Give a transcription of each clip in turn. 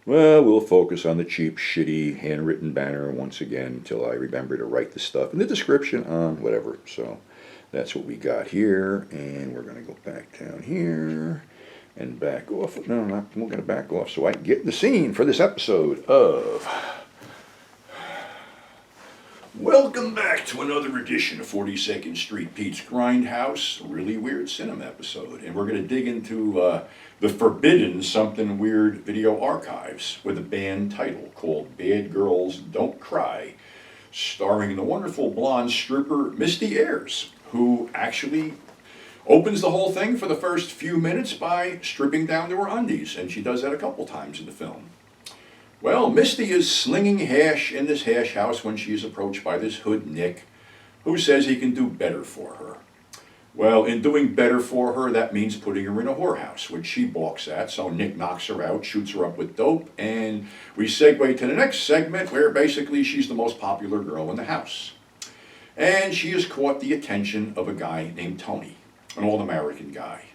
Well, we'll focus on the cheap, shitty, handwritten banner once again until I remember to write the stuff in the description on whatever. So that's what we got here, and we're going to go back down here and back off. No, we're going to back off so I can get the scene for this episode of... Welcome back to another edition of 42nd Street Pete's Grindhouse, a really weird cinema episode. And we're going to dig into the forbidden something weird video archives with a band title called Bad Girls Don't Cry, starring the wonderful blonde stripper Misty Ayres, who actually opens the whole thing for the first few minutes by stripping down to her undies, and she does that a couple times in the film. Well, Misty is slinging hash in this hash house when she is approached by this hood Nick, who says he can do better for her. Well, in doing better for her, that means putting her in a whorehouse, which she balks at, so Nick knocks her out, shoots her up with dope, and we segue to the next segment where basically she's the most popular girl in the house. And she has caught the attention of a guy named Tony, an all-American guy,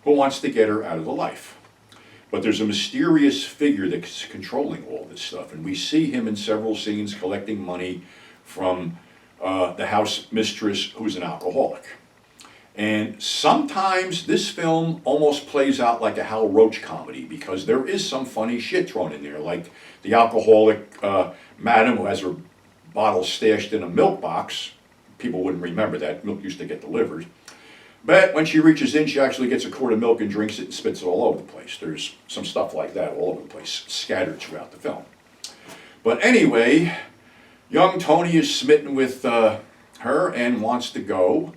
who wants to get her out of the life. But there's a mysterious figure that's controlling all this stuff, and we see him in several scenes collecting money from the house mistress, who's an alcoholic. And sometimes this film almost plays out like a Hal Roach comedy, because there is some funny shit thrown in there, like the alcoholic madam who has her bottle stashed in a milk box. People wouldn't remember that. Milk used to get delivered. But when she reaches in, she actually gets a quart of milk and drinks it and spits it all over the place. There's some stuff like that all over the place, scattered throughout the film. But anyway, young Tony is smitten with her and wants to go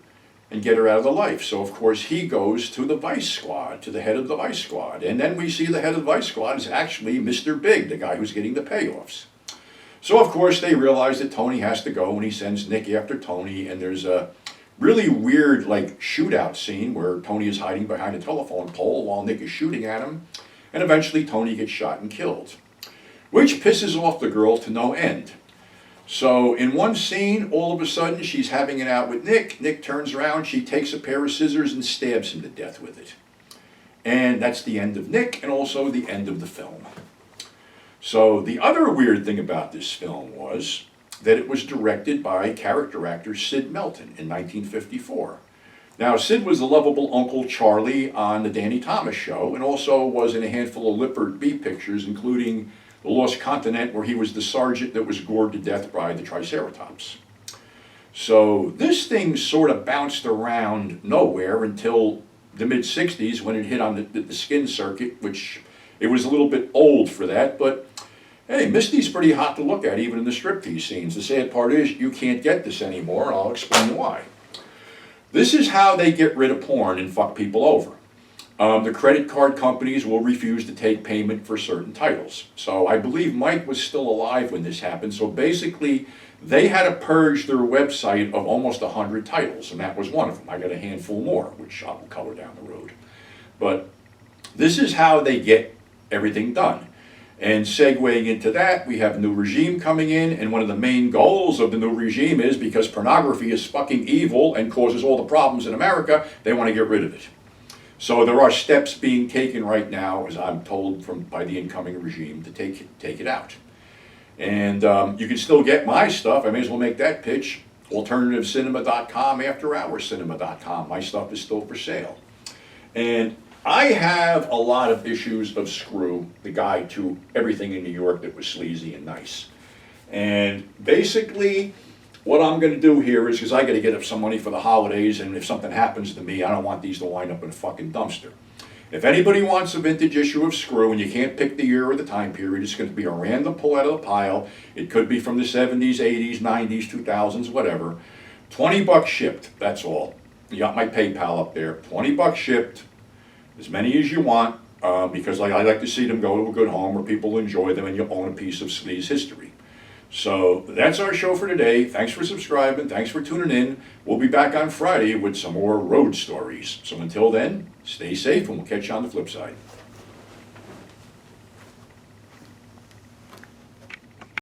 and get her out of the life. So, of course, he goes to the Vice Squad, to the head of the Vice Squad. And then we see the head of the Vice Squad is actually Mr. Big, the guy who's getting the payoffs. So, of course, they realize that Tony has to go, and he sends Nick after Tony, and there's a really weird, like, shootout scene where Tony is hiding behind a telephone pole while Nick is shooting at him, and eventually Tony gets shot and killed, which pisses off the girl to no end. So in one scene, all of a sudden, she's having it out with Nick. Nick turns around, she takes a pair of scissors and stabs him to death with it. And that's the end of Nick, and also the end of the film. So the other weird thing about this film was that it was directed by character actor Sid Melton in 1954. Now, Sid was the lovable Uncle Charlie on the Danny Thomas Show, and also was in a handful of Lippert B pictures, including The Lost Continent, where he was the sergeant that was gored to death by the Triceratops. So this thing sort of bounced around nowhere until the mid-60s when it hit on the skin circuit, which it was a little bit old for that, but hey, Misty's pretty hot to look at, even in the striptease scenes. The sad part is, you can't get this anymore, and I'll explain why. This is how they get rid of porn and fuck people over. The credit card companies will refuse to take payment for certain titles. So I believe Mike was still alive when this happened, so basically they had to purge their website of almost 100 titles, and that was one of them. I got a handful more, which I will cover down the road. But this is how they get everything done. And segueing into that, we have a new regime coming in, and one of the main goals of the new regime is, because pornography is fucking evil and causes all the problems in America, they want to get rid of it. So there are steps being taken right now, as I'm told by the incoming regime, to take it out. And you can still get my stuff. I may as well make that pitch. AlternativeCinema.com, AfterHoursCinema.com. My stuff is still for sale. And I have a lot of issues of Screw, the guide to everything in New York that was sleazy and nice. And basically, what I'm going to do here is, because I got to get up some money for the holidays, and if something happens to me, I don't want these to wind up in a fucking dumpster. If anybody wants a vintage issue of Screw, and you can't pick the year or the time period, it's going to be a random pull out of the pile. It could be from the 70s, 80s, 90s, 2000s, whatever. $20 shipped, that's all. You got my PayPal up there. $20 shipped. As many as you want, because I like to see them go to a good home where people enjoy them and you own a piece of sleaze history. So that's our show for today. Thanks for subscribing. Thanks for tuning in. We'll be back on Friday with some more road stories. So until then, stay safe and we'll catch you on the flip side.